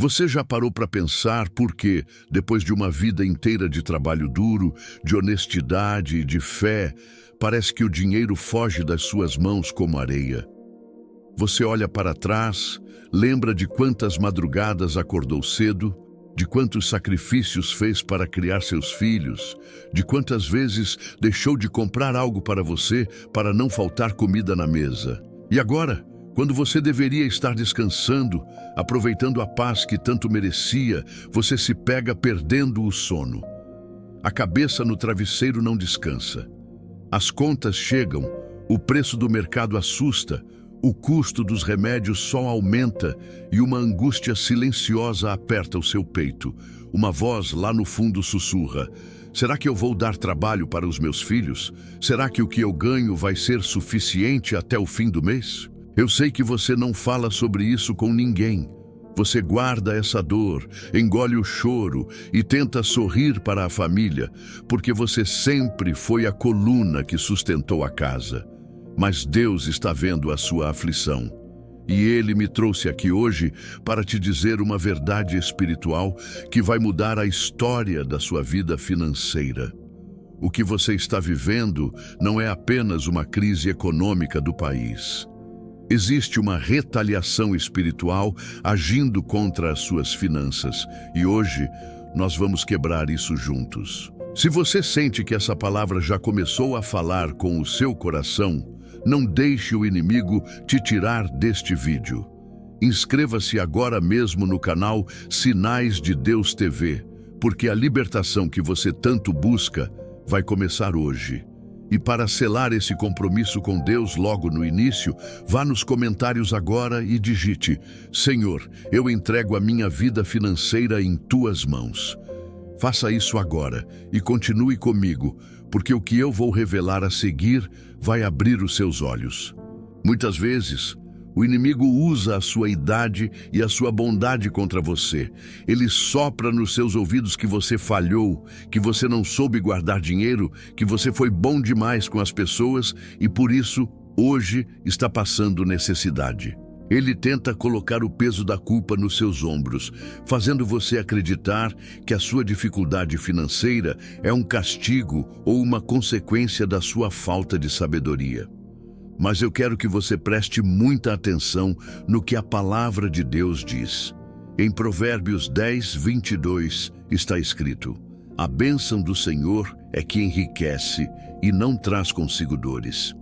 Você já parou para pensar por que, depois de uma vida inteira de trabalho duro, de honestidade e de fé, parece que o dinheiro foge das suas mãos como areia? Você olha para trás, lembra de quantas madrugadas acordou cedo, de quantos sacrifícios fez para criar seus filhos, de quantas vezes deixou de comprar algo para você para não faltar comida na mesa. E agora, quando você deveria estar descansando, aproveitando a paz que tanto merecia, você se pega perdendo o sono. A cabeça no travesseiro não descansa. As contas chegam, o preço do mercado assusta, o custo dos remédios só aumenta e uma angústia silenciosa aperta o seu peito. Uma voz lá no fundo sussurra: será que eu vou dar trabalho para os meus filhos? Será que o que eu ganho vai ser suficiente até o fim do mês? Eu sei que você não fala sobre isso com ninguém. Você guarda essa dor, engole o choro e tenta sorrir para a família, porque você sempre foi a coluna que sustentou a casa. Mas Deus está vendo a sua aflição. E Ele me trouxe aqui hoje para te dizer uma verdade espiritual que vai mudar a história da sua vida financeira. O que você está vivendo não é apenas uma crise econômica do país. Existe uma retaliação espiritual agindo contra as suas finanças, e hoje nós vamos quebrar isso juntos. Se você sente que essa palavra já começou a falar com o seu coração, não deixe o inimigo te tirar deste vídeo. Inscreva-se agora mesmo no canal Sinais de Deus TV, porque a libertação que você tanto busca vai começar hoje. E para selar esse compromisso com Deus logo no início, vá nos comentários agora e digite: Senhor, eu entrego a minha vida financeira em Tuas mãos. Faça isso agora e continue comigo, porque o que eu vou revelar a seguir vai abrir os seus olhos. Muitas vezes, o inimigo usa a sua idade e a sua bondade contra você. Ele sopra nos seus ouvidos que você falhou, que você não soube guardar dinheiro, que você foi bom demais com as pessoas e por isso, hoje, está passando necessidade. Ele tenta colocar o peso da culpa nos seus ombros, fazendo você acreditar que a sua dificuldade financeira é um castigo ou uma consequência da sua falta de sabedoria. Mas eu quero que você preste muita atenção no que a palavra de Deus diz. Em Provérbios 10, 22 está escrito: a bênção do Senhor é que enriquece e não traz consigo dores.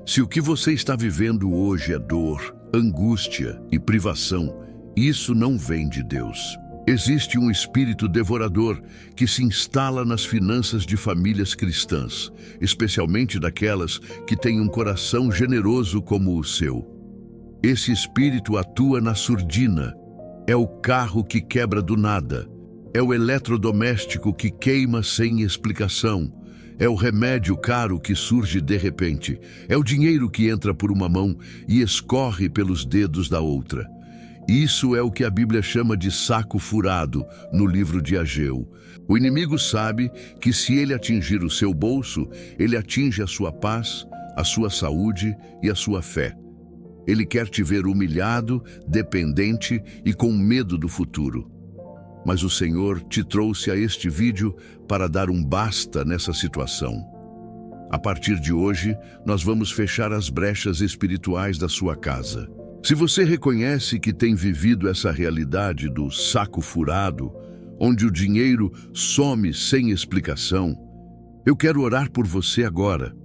Se o que você está vivendo hoje é dor, angústia e privação, isso não vem de Deus. Existe um espírito devorador que se instala nas finanças de famílias cristãs, especialmente daquelas que têm um coração generoso como o seu. Esse espírito atua na surdina. É o carro que quebra do nada. É o eletrodoméstico que queima sem explicação. É o remédio caro que surge de repente. É o dinheiro que entra por uma mão e escorre pelos dedos da outra. Isso é o que a Bíblia chama de saco furado no livro de Ageu. O inimigo sabe que se ele atingir o seu bolso, ele atinge a sua paz, a sua saúde e a sua fé. Ele quer te ver humilhado, dependente e com medo do futuro. Mas o Senhor te trouxe a este vídeo para dar um basta nessa situação. A partir de hoje, nós vamos fechar as brechas espirituais da sua casa. Se você reconhece que tem vivido essa realidade do saco furado, onde o dinheiro some sem explicação, eu quero orar por você agora.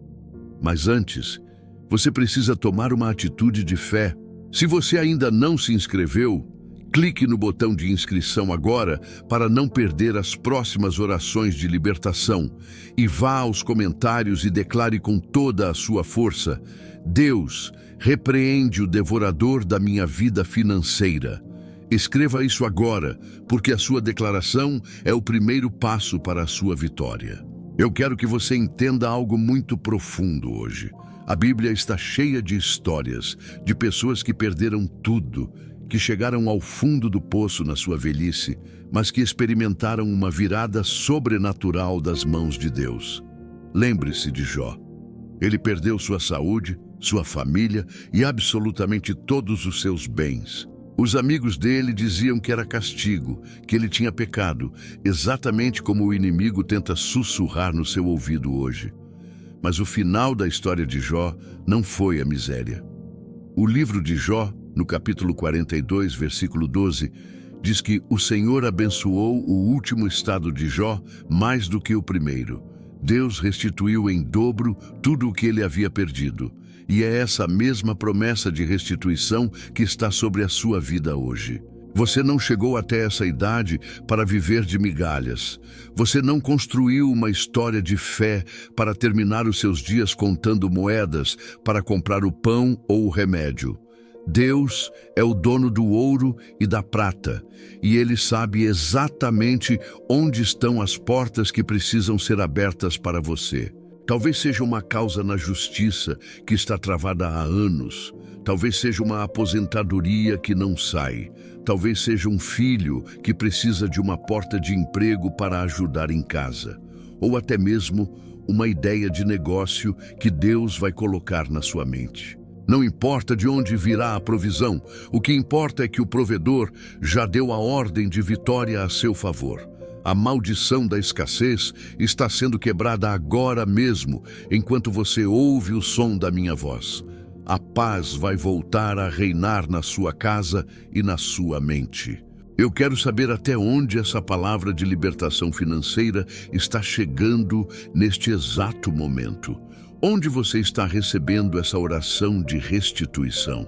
Mas antes, você precisa tomar uma atitude de fé. Se você ainda não se inscreveu, clique no botão de inscrição agora para não perder as próximas orações de libertação e vá aos comentários e declare com toda a sua força: Deus, repreende o devorador da minha vida financeira. Escreva isso agora, porque a sua declaração é o primeiro passo para a sua vitória. Eu quero que você entenda algo muito profundo hoje. A Bíblia está cheia de histórias de pessoas que perderam tudo, que chegaram ao fundo do poço na sua velhice, mas que experimentaram uma virada sobrenatural das mãos de Deus. Lembre-se de Jó. Ele perdeu sua saúde, sua família e absolutamente todos os seus bens. Os amigos dele diziam que era castigo, que ele tinha pecado, exatamente como o inimigo tenta sussurrar no seu ouvido hoje. Mas o final da história de Jó não foi a miséria. O livro de Jó, no capítulo 42, versículo 12, diz que o Senhor abençoou o último estado de Jó mais do que o primeiro. Deus restituiu em dobro tudo o que ele havia perdido. E é essa mesma promessa de restituição que está sobre a sua vida hoje. Você não chegou até essa idade para viver de migalhas. Você não construiu uma história de fé para terminar os seus dias contando moedas para comprar o pão ou o remédio. Deus é o dono do ouro e da prata, e Ele sabe exatamente onde estão as portas que precisam ser abertas para você. Talvez seja uma causa na justiça que está travada há anos. Talvez seja uma aposentadoria que não sai. Talvez seja um filho que precisa de uma porta de emprego para ajudar em casa. Ou até mesmo uma ideia de negócio que Deus vai colocar na sua mente. Não importa de onde virá a provisão, o que importa é que o provedor já deu a ordem de vitória a seu favor. A maldição da escassez está sendo quebrada agora mesmo, enquanto você ouve o som da minha voz. A paz vai voltar a reinar na sua casa e na sua mente. Eu quero saber até onde essa palavra de libertação financeira está chegando neste exato momento. Onde você está recebendo essa oração de restituição?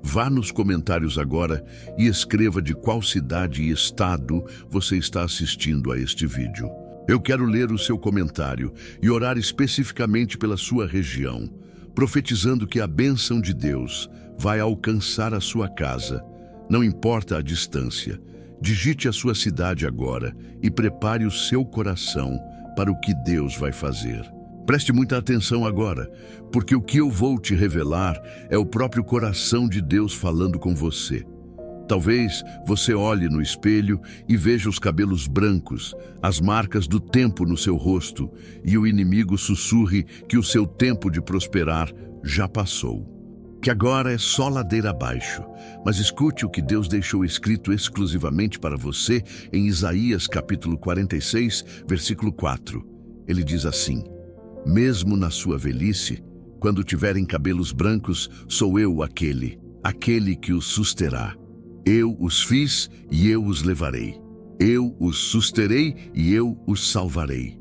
Vá nos comentários agora e escreva de qual cidade e estado você está assistindo a este vídeo. Eu quero ler o seu comentário e orar especificamente pela sua região, profetizando que a bênção de Deus vai alcançar a sua casa. Não importa a distância. Digite a sua cidade agora e prepare o seu coração para o que Deus vai fazer. Preste muita atenção agora, porque o que eu vou te revelar é o próprio coração de Deus falando com você. Talvez você olhe no espelho e veja os cabelos brancos, as marcas do tempo no seu rosto, e o inimigo sussurre que o seu tempo de prosperar já passou. Que agora é só ladeira abaixo. Mas escute o que Deus deixou escrito exclusivamente para você em Isaías capítulo 46, versículo 4. Ele diz assim: mesmo na sua velhice, quando tiverem cabelos brancos, sou eu aquele que os susterá. Eu os fiz e eu os levarei. Eu os susterei e eu os salvarei.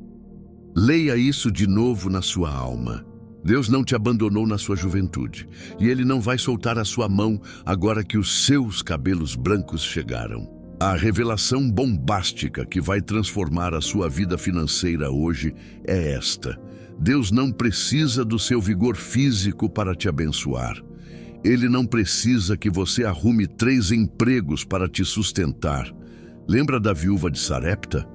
Leia isso de novo na sua alma. Deus não te abandonou na sua juventude, e Ele não vai soltar a sua mão agora que os seus cabelos brancos chegaram. A revelação bombástica que vai transformar a sua vida financeira hoje é esta: Deus não precisa do seu vigor físico para te abençoar. Ele não precisa que você arrume 3 empregos para te sustentar. Lembra da viúva de Sarepta?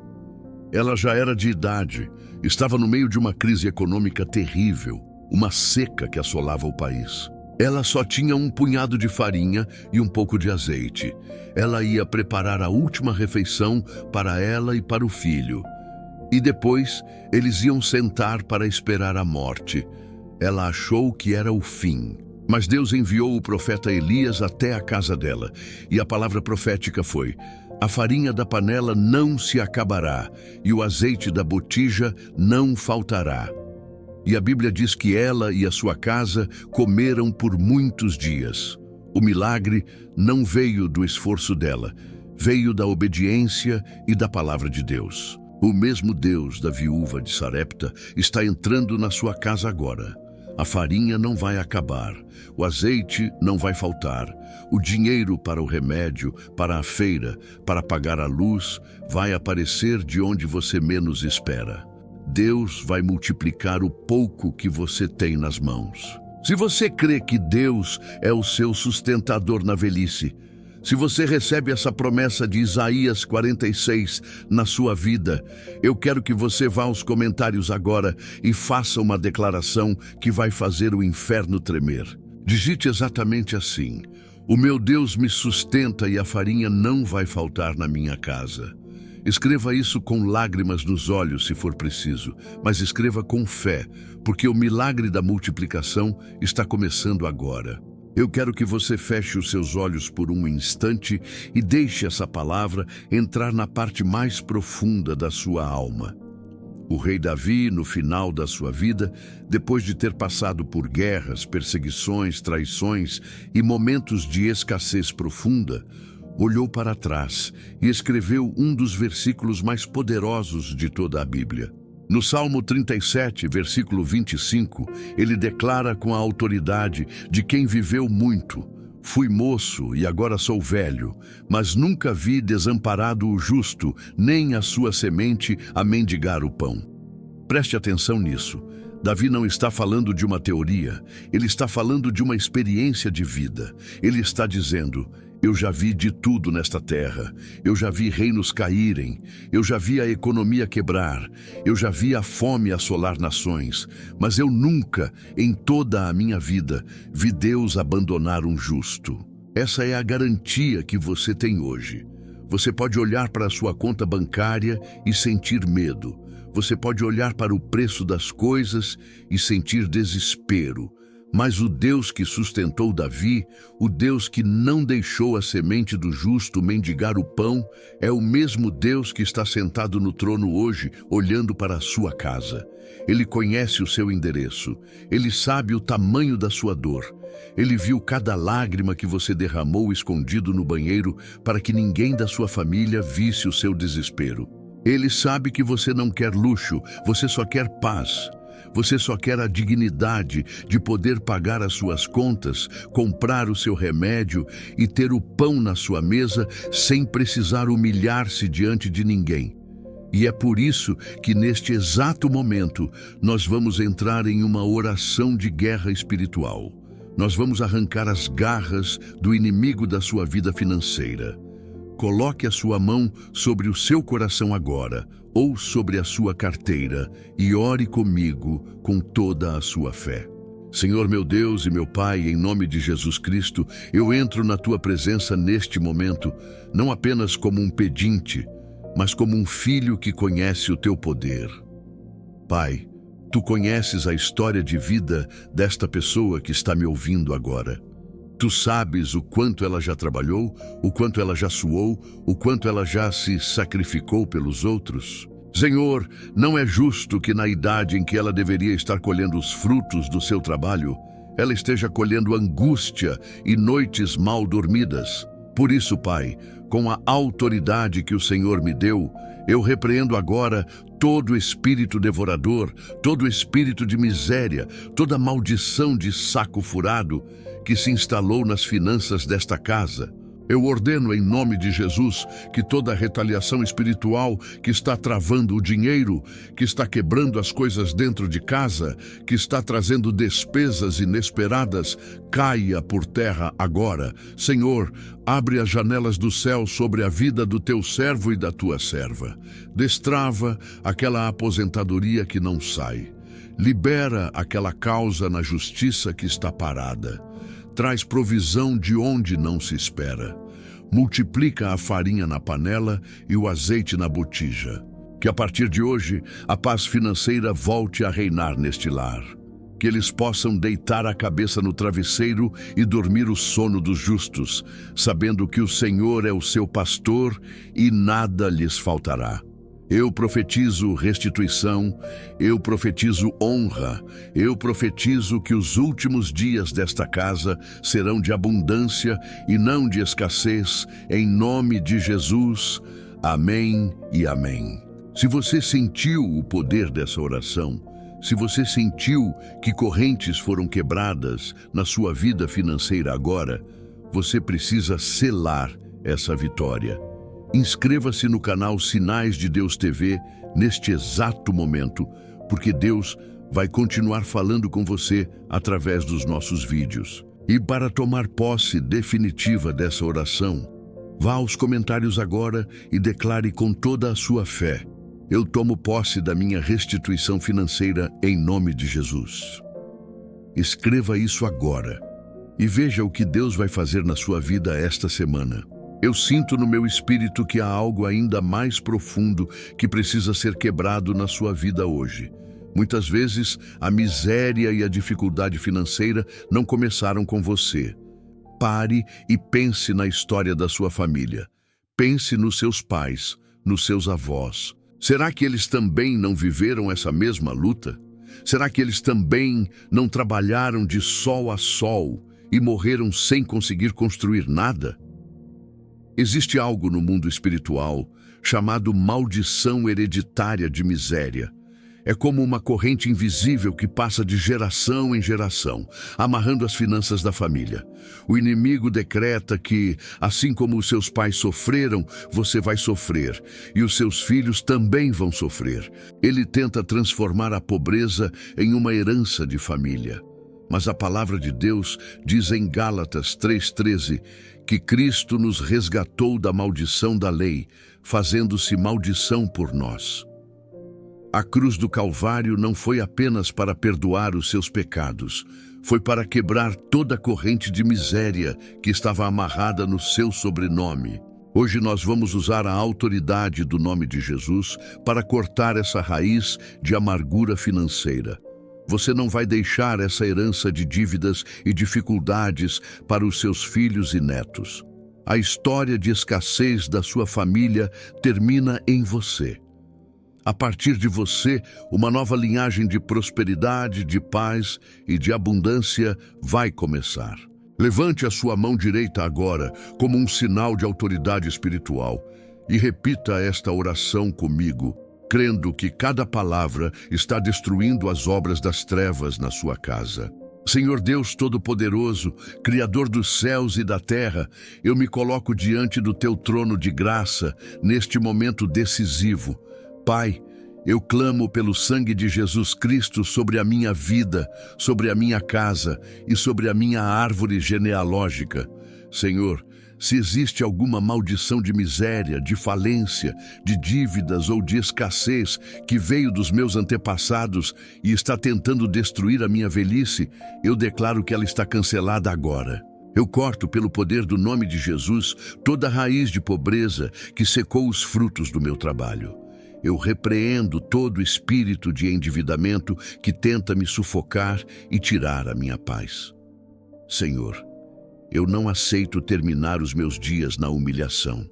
Ela já era de idade, estava no meio de uma crise econômica terrível, uma seca que assolava o país. Ela só tinha um punhado de farinha e um pouco de azeite. Ela ia preparar a última refeição para ela e para o filho. E depois, eles iam sentar para esperar a morte. Ela achou que era o fim. Mas Deus enviou o profeta Elias até a casa dela. E a palavra profética foi: a farinha da panela não se acabará, e o azeite da botija não faltará. E a Bíblia diz que ela e a sua casa comeram por muitos dias. O milagre não veio do esforço dela, veio da obediência e da palavra de Deus. O mesmo Deus da viúva de Sarepta está entrando na sua casa agora. A farinha não vai acabar, o azeite não vai faltar, o dinheiro para o remédio, para a feira, para pagar a luz, vai aparecer de onde você menos espera. Deus vai multiplicar o pouco que você tem nas mãos. Se você crê que Deus é o seu sustentador na velhice, se você recebe essa promessa de Isaías 46 na sua vida, eu quero que você vá aos comentários agora e faça uma declaração que vai fazer o inferno tremer. Digite exatamente assim: o meu Deus me sustenta e a farinha não vai faltar na minha casa. Escreva isso com lágrimas nos olhos, se for preciso, mas escreva com fé, porque o milagre da multiplicação está começando agora. Eu quero que você feche os seus olhos por um instante e deixe essa palavra entrar na parte mais profunda da sua alma. O rei Davi, no final da sua vida, depois de ter passado por guerras, perseguições, traições e momentos de escassez profunda, olhou para trás e escreveu um dos versículos mais poderosos de toda a Bíblia. No Salmo 37, versículo 25, ele declara com a autoridade de quem viveu muito: fui moço e agora sou velho, mas nunca vi desamparado o justo, nem a sua semente a mendigar o pão. Preste atenção nisso. Davi não está falando de uma teoria, ele está falando de uma experiência de vida. Ele está dizendo: eu já vi de tudo nesta terra, eu já vi reinos caírem, eu já vi a economia quebrar, eu já vi a fome assolar nações, mas eu nunca, em toda a minha vida, vi Deus abandonar um justo. Essa é a garantia que você tem hoje. Você pode olhar para a sua conta bancária e sentir medo. Você pode olhar para o preço das coisas e sentir desespero. Mas o Deus que sustentou Davi, o Deus que não deixou a semente do justo mendigar o pão, é o mesmo Deus que está sentado no trono hoje, olhando para a sua casa. Ele conhece o seu endereço, ele sabe o tamanho da sua dor. Ele viu cada lágrima que você derramou escondido no banheiro para que ninguém da sua família visse o seu desespero. Ele sabe que você não quer luxo, você só quer paz. Você só quer a dignidade de poder pagar as suas contas, comprar o seu remédio e ter o pão na sua mesa sem precisar humilhar-se diante de ninguém. E é por isso que neste exato momento nós vamos entrar em uma oração de guerra espiritual. Nós vamos arrancar as garras do inimigo da sua vida financeira. Coloque a sua mão sobre o seu coração agora, ou sobre a sua carteira, e ore comigo com toda a sua fé. Senhor meu Deus e meu Pai, em nome de Jesus Cristo, eu entro na tua presença neste momento, não apenas como um pedinte, mas como um filho que conhece o teu poder. Pai, tu conheces a história de vida desta pessoa que está me ouvindo agora. Tu sabes o quanto ela já trabalhou, o quanto ela já suou, o quanto ela já se sacrificou pelos outros. Senhor, não é justo que na idade em que ela deveria estar colhendo os frutos do seu trabalho, ela esteja colhendo angústia e noites mal dormidas. Por isso, Pai, com a autoridade que o Senhor me deu, eu repreendo agora todo espírito devorador, todo espírito de miséria, toda maldição de saco furado que se instalou nas finanças desta casa. Eu ordeno em nome de Jesus que toda retaliação espiritual que está travando o dinheiro, que está quebrando as coisas dentro de casa, que está trazendo despesas inesperadas, caia por terra agora. Senhor, abre as janelas do céu sobre a vida do teu servo e da tua serva. Destrava aquela aposentadoria que não sai. Libera aquela causa na justiça que está parada. Traz provisão de onde não se espera. Multiplica a farinha na panela e o azeite na botija. Que a partir de hoje, a paz financeira volte a reinar neste lar. Que eles possam deitar a cabeça no travesseiro e dormir o sono dos justos, sabendo que o Senhor é o seu pastor e nada lhes faltará. Eu profetizo restituição, eu profetizo honra, eu profetizo que os últimos dias desta casa serão de abundância e não de escassez, em nome de Jesus. Amém e amém. Se você sentiu o poder dessa oração, se você sentiu que correntes foram quebradas na sua vida financeira agora, você precisa selar essa vitória. Inscreva-se no canal Sinais de Deus TV neste exato momento, porque Deus vai continuar falando com você através dos nossos vídeos. E para tomar posse definitiva dessa oração, vá aos comentários agora e declare com toda a sua fé: eu tomo posse da minha restituição financeira em nome de Jesus. Escreva isso agora e veja o que Deus vai fazer na sua vida esta semana. Eu sinto no meu espírito que há algo ainda mais profundo que precisa ser quebrado na sua vida hoje. Muitas vezes, a miséria e a dificuldade financeira não começaram com você. Pare e pense na história da sua família. Pense nos seus pais, nos seus avós. Será que eles também não viveram essa mesma luta? Será que eles também não trabalharam de sol a sol e morreram sem conseguir construir nada? Existe algo no mundo espiritual chamado maldição hereditária de miséria. É como uma corrente invisível que passa de geração em geração, amarrando as finanças da família. O inimigo decreta que, assim como os seus pais sofreram, você vai sofrer, e os seus filhos também vão sofrer. Ele tenta transformar a pobreza em uma herança de família. Mas a palavra de Deus diz em Gálatas 3,13 que Cristo nos resgatou da maldição da lei, fazendo-se maldição por nós. A cruz do Calvário não foi apenas para perdoar os seus pecados, foi para quebrar toda a corrente de miséria que estava amarrada no seu sobrenome. Hoje nós vamos usar a autoridade do nome de Jesus para cortar essa raiz de amargura financeira. Você não vai deixar essa herança de dívidas e dificuldades para os seus filhos e netos. A história de escassez da sua família termina em você. A partir de você, uma nova linhagem de prosperidade, de paz e de abundância vai começar. Levante a sua mão direita agora, como um sinal de autoridade espiritual, e repita esta oração comigo, crendo que cada palavra está destruindo as obras das trevas na sua casa. Senhor Deus Todo-Poderoso, Criador dos céus e da terra, eu me coloco diante do teu trono de graça neste momento decisivo. Pai, eu clamo pelo sangue de Jesus Cristo sobre a minha vida, sobre a minha casa e sobre a minha árvore genealógica. Senhor, se existe alguma maldição de miséria, de falência, de dívidas ou de escassez que veio dos meus antepassados e está tentando destruir a minha velhice, eu declaro que ela está cancelada agora. Eu corto pelo poder do nome de Jesus toda raiz de pobreza que secou os frutos do meu trabalho. Eu repreendo todo espírito de endividamento que tenta me sufocar e tirar a minha paz. Senhor, eu não aceito terminar os meus dias na humilhação.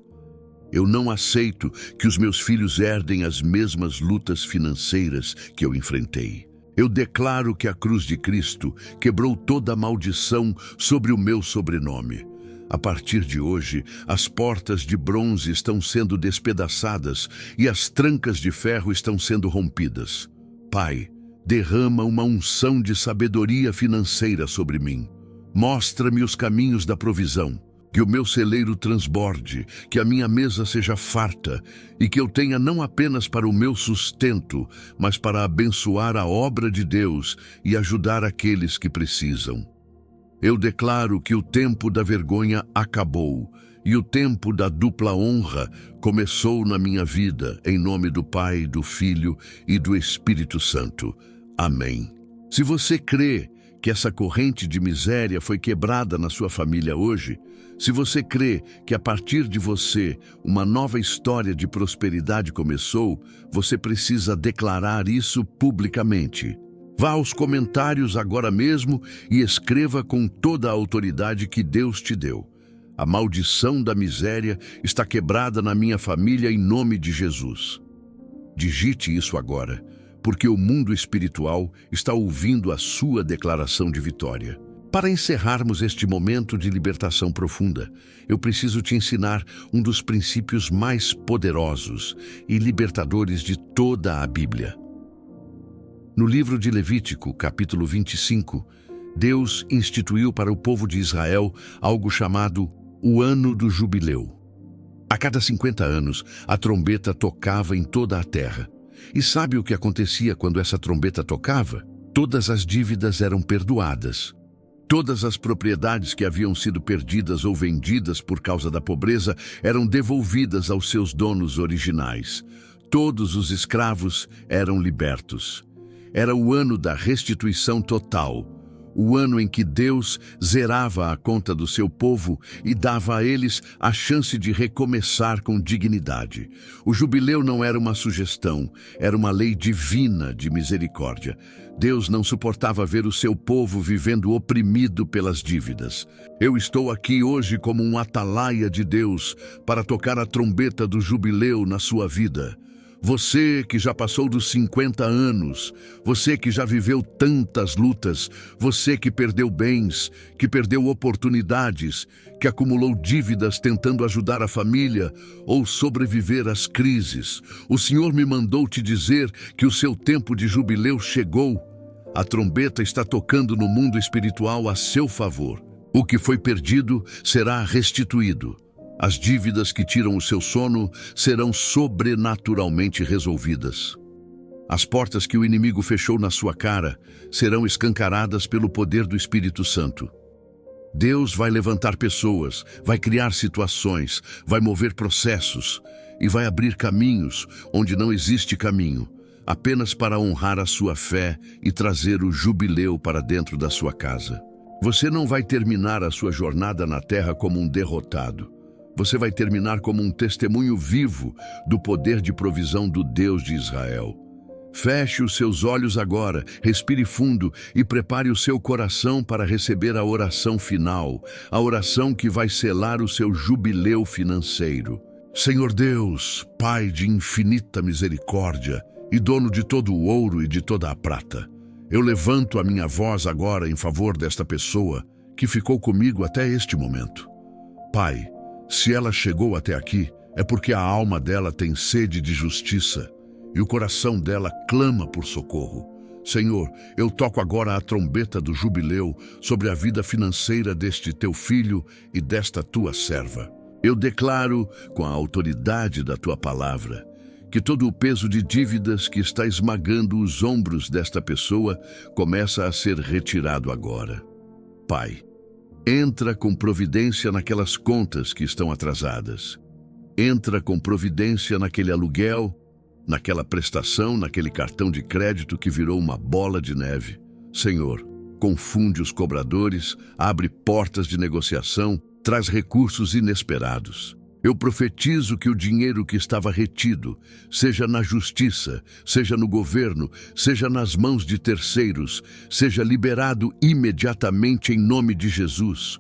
Eu não aceito que os meus filhos herdem as mesmas lutas financeiras que eu enfrentei. Eu declaro que a cruz de Cristo quebrou toda a maldição sobre o meu sobrenome. A partir de hoje, as portas de bronze estão sendo despedaçadas e as trancas de ferro estão sendo rompidas. Pai, derrama uma unção de sabedoria financeira sobre mim. Mostra-me os caminhos da provisão, que o meu celeiro transborde, que a minha mesa seja farta e que eu tenha não apenas para o meu sustento, mas para abençoar a obra de Deus e ajudar aqueles que precisam. Eu declaro que o tempo da vergonha acabou e o tempo da dupla honra começou na minha vida, em nome do Pai, do Filho e do Espírito Santo. Amém. Se você crê que essa corrente de miséria foi quebrada na sua família hoje, se você crê que a partir de você uma nova história de prosperidade começou, você precisa declarar isso publicamente. Vá aos comentários agora mesmo e escreva com toda a autoridade que Deus te deu. A maldição da miséria está quebrada na minha família em nome de Jesus. Digite isso agora, porque o mundo espiritual está ouvindo a sua declaração de vitória. Para encerrarmos este momento de libertação profunda, eu preciso te ensinar um dos princípios mais poderosos e libertadores de toda a Bíblia. No livro de Levítico, capítulo 25, Deus instituiu para o povo de Israel algo chamado o Ano do Jubileu. A cada 50 anos, a trombeta tocava em toda a terra. E sabe o que acontecia quando essa trombeta tocava? Todas as dívidas eram perdoadas. Todas as propriedades que haviam sido perdidas ou vendidas por causa da pobreza eram devolvidas aos seus donos originais. Todos os escravos eram libertos. Era o ano da restituição total, o ano em que Deus zerava a conta do seu povo e dava a eles a chance de recomeçar com dignidade. O jubileu não era uma sugestão, era uma lei divina de misericórdia. Deus não suportava ver o seu povo vivendo oprimido pelas dívidas. Eu estou aqui hoje como um atalaia de Deus para tocar a trombeta do jubileu na sua vida. Você que já passou dos 50 anos, você que já viveu tantas lutas, você que perdeu bens, que perdeu oportunidades, que acumulou dívidas tentando ajudar a família ou sobreviver às crises. O Senhor me mandou te dizer que o seu tempo de jubileu chegou. A trombeta está tocando no mundo espiritual a seu favor. O que foi perdido será restituído. As dívidas que tiram o seu sono serão sobrenaturalmente resolvidas. As portas que o inimigo fechou na sua cara serão escancaradas pelo poder do Espírito Santo. Deus vai levantar pessoas, vai criar situações, vai mover processos e vai abrir caminhos onde não existe caminho, apenas para honrar a sua fé e trazer o jubileu para dentro da sua casa. Você não vai terminar a sua jornada na terra como um derrotado. Você vai terminar como um testemunho vivo do poder de provisão do Deus de Israel. Feche os seus olhos agora, respire fundo e prepare o seu coração para receber a oração final, a oração que vai selar o seu jubileu financeiro. Senhor Deus, Pai de infinita misericórdia e dono de todo o ouro e de toda a prata, eu levanto a minha voz agora em favor desta pessoa que ficou comigo até este momento. Pai, se ela chegou até aqui, é porque a alma dela tem sede de justiça e o coração dela clama por socorro. Senhor, eu toco agora a trombeta do jubileu sobre a vida financeira deste teu filho e desta tua serva. Eu declaro, com a autoridade da tua palavra, que todo o peso de dívidas que está esmagando os ombros desta pessoa começa a ser retirado agora. Pai, entra com providência naquelas contas que estão atrasadas. Entra com providência naquele aluguel, naquela prestação, naquele cartão de crédito que virou uma bola de neve. Senhor, confunde os cobradores, abre portas de negociação, traz recursos inesperados. Eu profetizo que o dinheiro que estava retido, seja na justiça, seja no governo, seja nas mãos de terceiros, seja liberado imediatamente em nome de Jesus.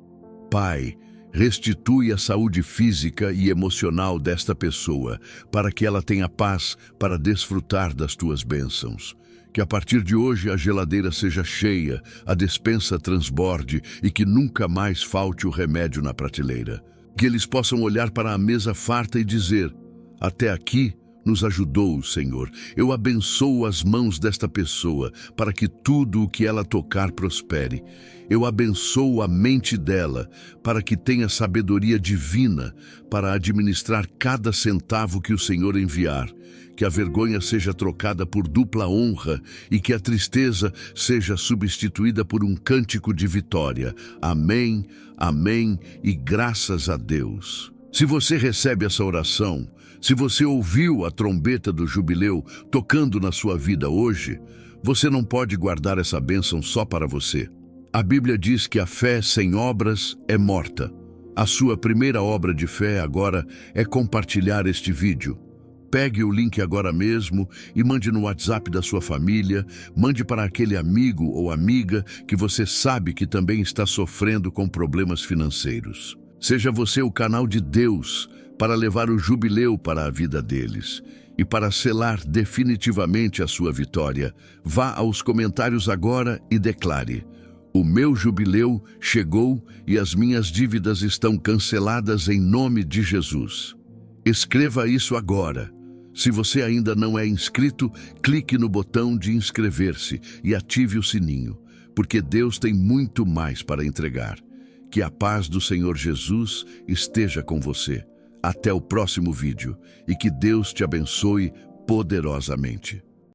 Pai, restitui a saúde física e emocional desta pessoa, para que ela tenha paz para desfrutar das tuas bênçãos. Que a partir de hoje a geladeira seja cheia, a despensa transborde e que nunca mais falte o remédio na prateleira. Que eles possam olhar para a mesa farta e dizer: até aqui nos ajudou o Senhor. Eu abençoo as mãos desta pessoa para que tudo o que ela tocar prospere. Eu abençoo a mente dela para que tenha sabedoria divina para administrar cada centavo que o Senhor enviar. Que a vergonha seja trocada por dupla honra e que a tristeza seja substituída por um cântico de vitória. Amém, amém e graças a Deus. Se você recebe essa oração, se você ouviu a trombeta do jubileu tocando na sua vida hoje, você não pode guardar essa bênção só para você. A Bíblia diz que a fé sem obras é morta. A sua primeira obra de fé agora é compartilhar este vídeo. Pegue o link agora mesmo e mande no WhatsApp da sua família, mande para aquele amigo ou amiga que você sabe que também está sofrendo com problemas financeiros. Seja você o canal de Deus para levar o jubileu para a vida deles. E para selar definitivamente a sua vitória, vá aos comentários agora e declare: o meu jubileu chegou e as minhas dívidas estão canceladas em nome de Jesus. Escreva isso agora. Se você ainda não é inscrito, clique no botão de inscrever-se e ative o sininho, porque Deus tem muito mais para entregar. Que a paz do Senhor Jesus esteja com você. Até o próximo vídeo e que Deus te abençoe poderosamente.